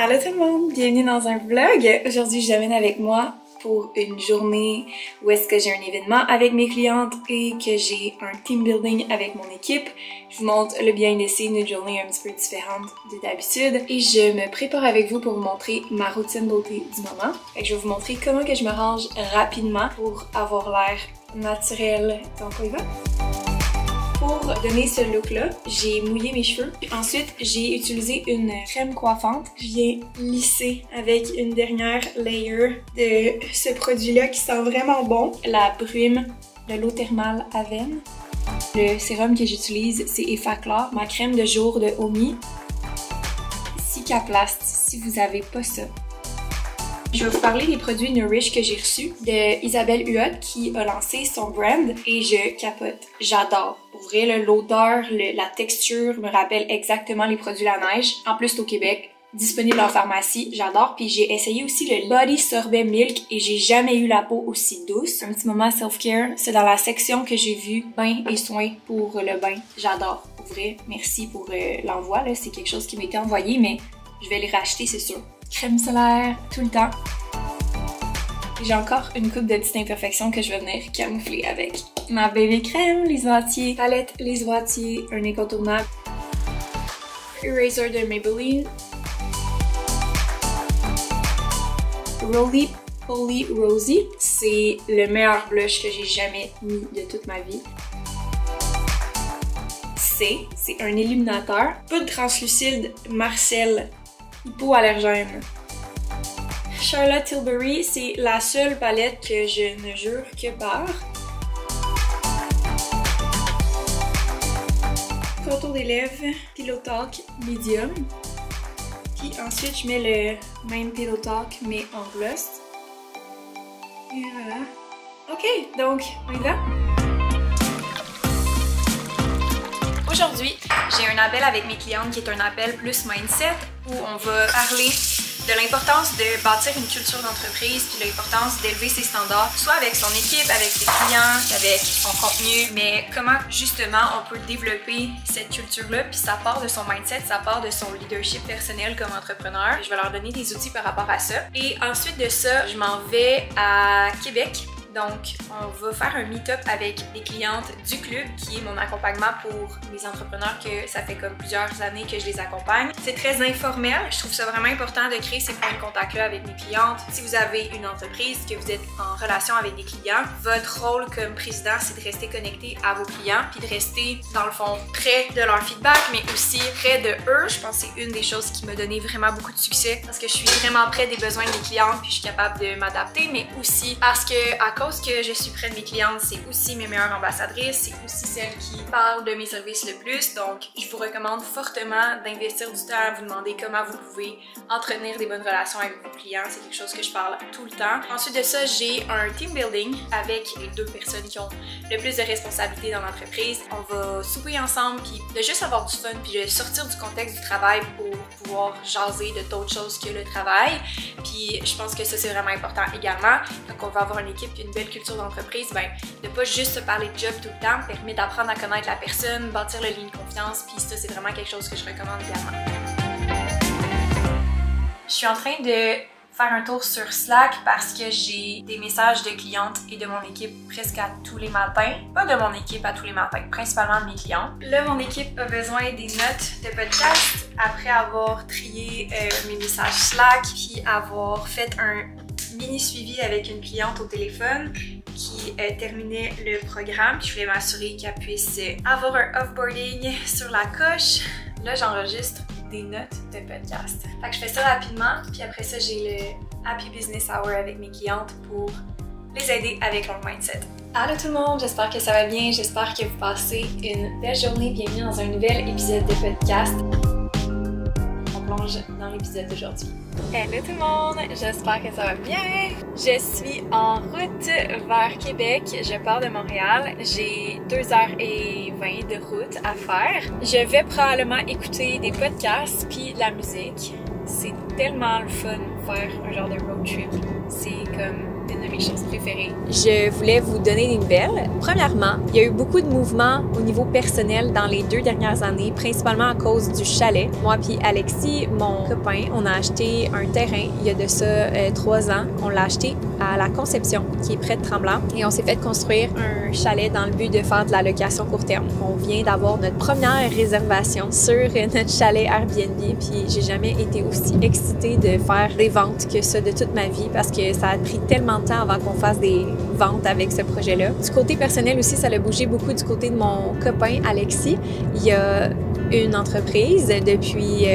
Allô tout le monde, bienvenue dans un vlog. Aujourd'hui, je t'amène avec moi pour une journée où est-ce que j'ai un événement avec mes clientes et que j'ai un team building avec mon équipe. Je vous montre le behind the scenes d'une journée un petit peu différente de d'habitude et je me prépare avec vous pour vous montrer ma routine beauté du moment. Fait que je vais vous montrer comment que je me range rapidement pour avoir l'air naturel. Donc on y va? Pour donner ce look-là, j'ai mouillé mes cheveux. Ensuite, j'ai utilisé une crème coiffante. Je viens lisser avec une dernière layer de ce produit-là qui sent vraiment bon. La brume de l'eau thermale Avène. Le sérum que j'utilise, c'est Effaclar. Ma crème de jour de Omi. Cicaplast, si vous n'avez pas ça. Je vais vous parler des produits Nourish que j'ai reçus de Isabelle Huot qui a lancé son brand et je capote. J'adore. Pour vrai, l'odeur, la texture me rappelle exactement les produits La Neige. En plus, c'est au Québec. Disponible en pharmacie. J'adore. Puis j'ai essayé aussi le Body Sorbet Milk et j'ai jamais eu la peau aussi douce. Un petit moment self-care. C'est dans la section que j'ai vu bain et soins pour le bain. J'adore. Pour vrai, merci pour l'envoi. C'est quelque chose qui m'a été envoyé, mais je vais les racheter, c'est sûr. Crème solaire tout le temps. J'ai encore une coupe de petites imperfections que je vais venir camoufler avec ma baby crème, les Oatier, palette les Oatier, un incontournable, eraser de Maybelline, Roly Poly Rosy, c'est le meilleur blush que j'ai jamais mis de toute ma vie. C'est un illuminateur, poudre translucide Marcel hypoallergène. Charlotte Tilbury, c'est la seule palette que je ne jure que par. Contour des lèvres, Pillow Talk Medium. Puis ensuite, je mets le même Pillow Talk mais en gloss. Et voilà. Ok, donc on y va? Aujourd'hui, j'ai un appel avec mes clientes qui est un appel plus mindset où on va parler de l'importance de bâtir une culture d'entreprise puis l'importance d'élever ses standards, soit avec son équipe, avec ses clients, avec son contenu, mais comment justement on peut développer cette culture-là puis ça part de son mindset, ça part de son leadership personnel comme entrepreneur. Je vais leur donner des outils par rapport à ça. Et ensuite de ça, je m'en vais à Québec. Donc, on va faire un meet-up avec les clientes du club, qui est mon accompagnement pour les entrepreneurs que ça fait comme plusieurs années que je les accompagne. C'est très informel. Je trouve ça vraiment important de créer ces points de contact-là avec mes clientes. Si vous avez une entreprise, que vous êtes en relation avec des clients, votre rôle comme président, c'est de rester connecté à vos clients, puis de rester, dans le fond, près de leur feedback, mais aussi près de eux. Je pense que c'est une des choses qui m'a donné vraiment beaucoup de succès, parce que je suis vraiment près des besoins de mes clientes, puis je suis capable de m'adapter, mais aussi parce que, à cause que je suis près de mes clientes, c'est aussi mes meilleures ambassadrices, c'est aussi celles qui parlent de mes services le plus. Donc, je vous recommande fortement d'investir du temps à vous demander comment vous pouvez entretenir des bonnes relations avec vos clients. C'est quelque chose que je parle tout le temps. Ensuite de ça, j'ai un team building avec les 2 personnes qui ont le plus de responsabilités dans l'entreprise. On va souper ensemble, puis de juste avoir du fun, puis de sortir du contexte du travail pour pouvoir jaser de d'autres choses que le travail. Puis, je pense que ça, c'est vraiment important également. Donc, on va avoir une équipe et une belle culture d'entreprise, ben, de pas juste se parler de job tout le temps permet d'apprendre à connaître la personne, bâtir le lien de confiance, puis ça, c'est vraiment quelque chose que je recommande également. Je suis en train de faire un tour sur Slack parce que j'ai des messages de clientes et de mon équipe presque à tous les matins. Pas de mon équipe à tous les matins, principalement de mes clients. Là, mon équipe a besoin des notes de podcast après avoir trié mes messages Slack, puis avoir fait un mini suivi avec une cliente au téléphone qui terminait le programme, puis je voulais m'assurer qu'elle puisse avoir un offboarding sur la coche. Là, j'enregistre des notes de podcast. Fait que je fais ça rapidement, puis après ça, j'ai le Happy Business Hour avec mes clientes pour les aider avec leur mindset. Allô tout le monde, j'espère que ça va bien, j'espère que vous passez une belle journée. Bienvenue dans un nouvel épisode de podcast. On plonge dans l'épisode d'aujourd'hui. Hello tout le monde, j'espère que ça va bien. Je suis en route vers Québec, je pars de Montréal. J'ai 2h20 de route à faire. Je vais probablement écouter des podcasts puis de la musique. C'est tellement le fun de faire un genre de road trip. C'est comme une de mes choses préférées. Je voulais vous donner des nouvelles. Premièrement, il y a eu beaucoup de mouvements au niveau personnel dans les 2 dernières années, principalement à cause du chalet. Moi puis Alexis, mon copain, on a acheté un terrain il y a de ça 3 ans. On l'a acheté à la Conception, qui est près de Tremblant, et on s'est fait construire un chalet dans le but de faire de la location court terme. On vient d'avoir notre première réservation sur notre chalet Airbnb, puis j'ai jamais été aussi excitée de faire des ventes que ça de toute ma vie parce que ça a pris tellement de temps avant qu'on fasse des ventes avec ce projet-là. Du côté personnel aussi, ça a bougé beaucoup du côté de mon copain Alexis. Il y a une entreprise depuis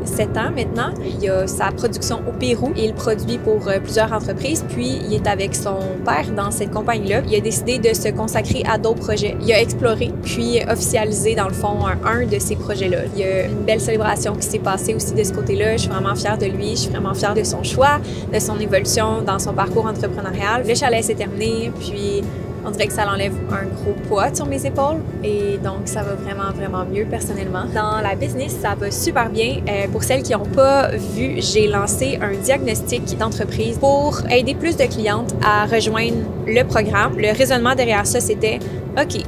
7 ans maintenant. Il a sa production au Pérou et il produit pour plusieurs entreprises. Puis, il est avec son père dans cette compagnie-là. Il a décidé de se consacrer à d'autres projets. Il a exploré, puis officialisé, dans le fond, un de ces projets-là. Il y a une belle célébration qui s'est passée aussi de ce côté-là. Je suis vraiment fière de lui. Je suis vraiment fière de son choix, de son évolution dans son parcours entrepreneurial. Le chalet s'est terminé, puis on dirait que ça enlève un gros poids sur mes épaules et donc ça va vraiment, vraiment mieux personnellement. Dans la business, ça va super bien. Pour celles qui n'ont pas vu, j'ai lancé un diagnostic d'entreprise pour aider plus de clientes à rejoindre le programme. Le raisonnement derrière ça, c'était OK,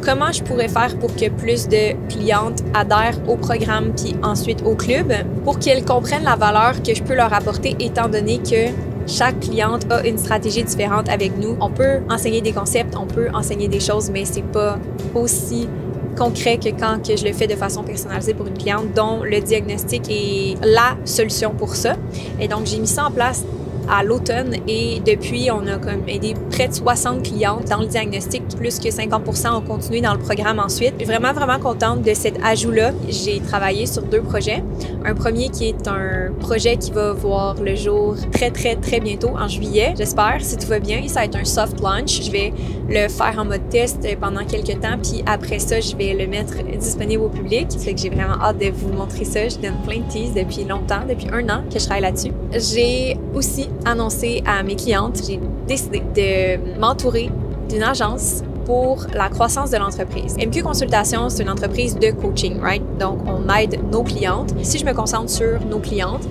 comment je pourrais faire pour que plus de clientes adhèrent au programme puis ensuite au club pour qu'elles comprennent la valeur que je peux leur apporter étant donné que chaque cliente a une stratégie différente avec nous. On peut enseigner des concepts, on peut enseigner des choses, mais c'est pas aussi concret que quand que je le fais de façon personnalisée pour une cliente, dont le diagnostic est la solution pour ça. Et donc, j'ai mis ça en place à l'automne et depuis, on a comme aidé près de 60 clientes dans le diagnostic, plus que 50% ont continué dans le programme ensuite. Je suis vraiment, vraiment contente de cet ajout-là. J'ai travaillé sur 2 projets. Un premier qui est un projet qui va voir le jour très, très, très bientôt, en juillet, j'espère, si tout va bien. Ça va être un soft launch. Je vais le faire en mode test pendant quelques temps, puis après ça, je vais le mettre disponible au public. Ça fait que j'ai vraiment hâte de vous montrer ça. Je donne plein de teases depuis longtemps, depuis 1 an que je travaille là-dessus. J'ai aussi annoncé à mes clientes, j'ai décidé de m'entourer d'une agence pour la croissance de l'entreprise. MQ Consultation, c'est une entreprise de coaching, right? Donc, on aide nos clientes. Si je me concentre sur nos clientes,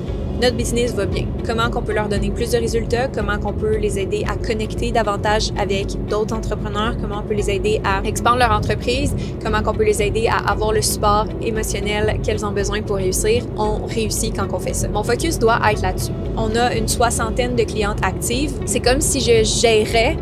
notre business va bien. Comment qu'on peut leur donner plus de résultats, comment qu'on peut les aider à connecter davantage avec d'autres entrepreneurs, comment on peut les aider à expandre leur entreprise, comment qu'on peut les aider à avoir le support émotionnel qu'elles ont besoin pour réussir. On réussit quand on fait ça. Mon focus doit être là-dessus. On a une 60aine de clientes actives. C'est comme si je gérais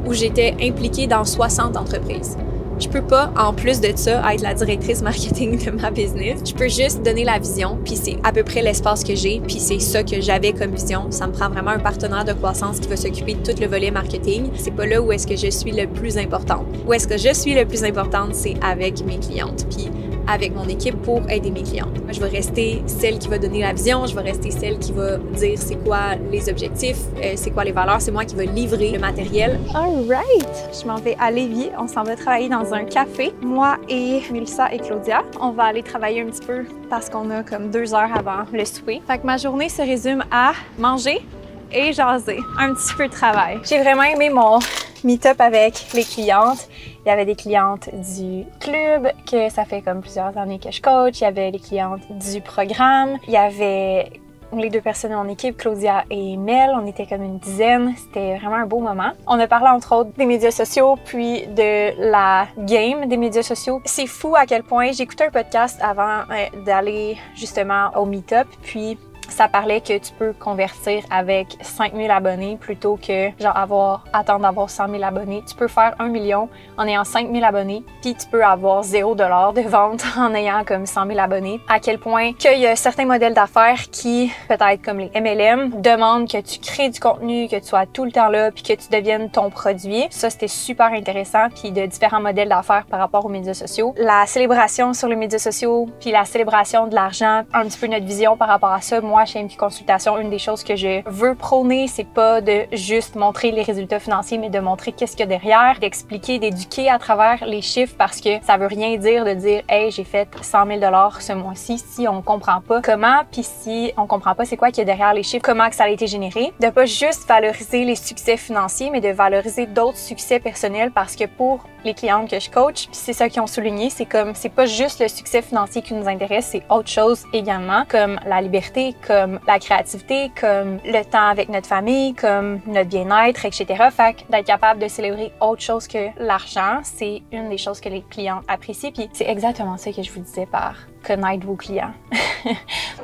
ou j'étais impliquée dans 60 entreprises. Je peux pas, en plus de ça, être la directrice marketing de ma business. Je peux juste donner la vision, puis c'est à peu près l'espace que j'ai, puis c'est ça que j'avais comme vision. Ça me prend vraiment un partenaire de croissance qui va s'occuper de tout le volet marketing. C'est pas là où est-ce que je suis le plus importante. Où est-ce que je suis le plus importante, c'est avec mes clientes, puis avec mon équipe pour aider mes clientes. Je vais rester celle qui va donner la vision, je vais rester celle qui va dire c'est quoi les objectifs, c'est quoi les valeurs, c'est moi qui vais livrer le matériel. Alright! Je m'en vais à Lévis, on s'en va travailler dans un café. Moi et Mélissa et Claudia, on va aller travailler un petit peu parce qu'on a comme 2 heures avant le souper. Fait que ma journée se résume à manger et jaser. Un petit peu de travail. J'ai vraiment aimé mon meet-up avec les clientes. Il y avait des clientes du club, que ça fait comme plusieurs années que je coach. Il y avait les clientes du programme. Il y avait les 2 personnes de mon équipe, Claudia et Mel. On était comme une dizaine. C'était vraiment un beau moment. On a parlé entre autres des médias sociaux, puis de la game des médias sociaux. C'est fou à quel point j'écoutais un podcast avant d'aller justement au meet-up, puis ça parlait que tu peux convertir avec 5000 abonnés plutôt que genre attendre d'avoir 100 000 abonnés. Tu peux faire 1 million en ayant 5000 abonnés, puis tu peux avoir 0 $ de vente en ayant comme 100 000 abonnés. À quel point qu'il y a certains modèles d'affaires qui, peut-être comme les MLM, demandent que tu crées du contenu, que tu sois tout le temps là, puis que tu deviennes ton produit. Ça, c'était super intéressant, puis de différents modèles d'affaires par rapport aux médias sociaux. La célébration sur les médias sociaux, puis la célébration de l'argent, un petit peu notre vision par rapport à ça. Moi, chez MQ Consultation, une des choses que je veux prôner, c'est pas de juste montrer les résultats financiers, mais de montrer qu'est-ce qu'il y a derrière, d'expliquer, d'éduquer à travers les chiffres, parce que ça veut rien dire de dire « Hey, j'ai fait 100 000 $ ce mois-ci » si on comprend pas comment, puis si on comprend pas c'est quoi qu'il y a derrière les chiffres, comment que ça a été généré. De pas juste valoriser les succès financiers, mais de valoriser d'autres succès personnels, parce que pour les clientes que je coach, puis c'est ça qu'ils ont souligné, c'est comme, c'est pas juste le succès financier qui nous intéresse, c'est autre chose également, comme la liberté, comme la créativité, comme le temps avec notre famille, comme notre bien-être, etc. Fait que d'être capable de célébrer autre chose que l'argent, c'est une des choses que les clients apprécient. Puis c'est exactement ça que je vous disais par connaître vos clients.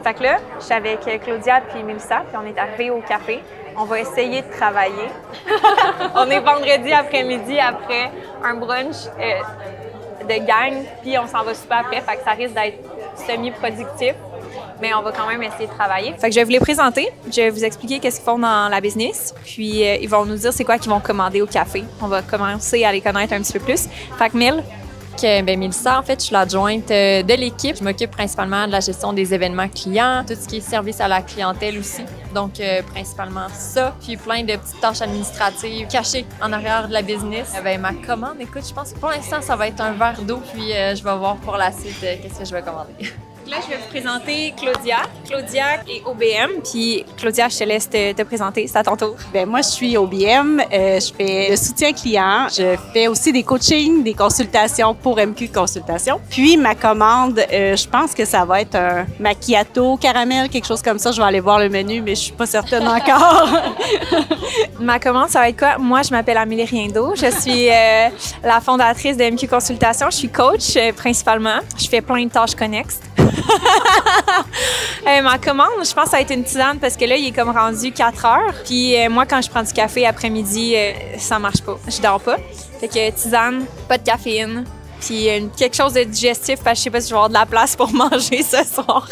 Fait que là, je suis avec Claudia puis Mélissa, puis on est arrivés au café. On va essayer de travailler. On est vendredi après-midi après un brunch de gang, puis on s'en va super après, fait que ça risque d'être semi-productif, mais on va quand même essayer de travailler. Fait que je vais vous les présenter, je vais vous expliquer qu'est-ce qu'ils font dans la business, puis ils vont nous dire c'est quoi qu'ils vont commander au café. On va commencer à les connaître un petit peu plus. Fait que Mel, Mélissa, en fait, je suis l'adjointe de l'équipe. Je m'occupe principalement de la gestion des événements clients, tout ce qui est service à la clientèle aussi. Donc, principalement ça, puis plein de petites tâches administratives cachées en arrière de la business. Ma commande, écoute, je pense que pour l'instant, ça va être un verre d'eau, puis je vais voir pour la suite qu'est-ce que je vais commander. Là, je vais vous présenter Claudia. Claudia est OBM, puis Claudia, je te laisse te présenter, c'est à ton tour. Bien, moi, je suis OBM, je fais le soutien client, je fais aussi des coachings, des consultations pour MQ Consultation. Puis, ma commande, je pense que ça va être un macchiato, caramel, quelque chose comme ça. Je vais aller voir le menu, mais je suis pas certaine encore. Ma commande, ça va être quoi? Moi, je m'appelle Amélie Riendo. Je suis la fondatrice de MQ Consultation. Je suis coach principalement. Je fais plein de tâches connexes. Ma commande, je pense que ça va être une tisane parce que là, il est comme rendu 4 heures. Puis moi, quand je prends du café après-midi, ça marche pas. Je dors pas. Fait que tisane, pas de caféine, puis quelque chose de digestif parce que je sais pas si je vais avoir de la place pour manger ce soir.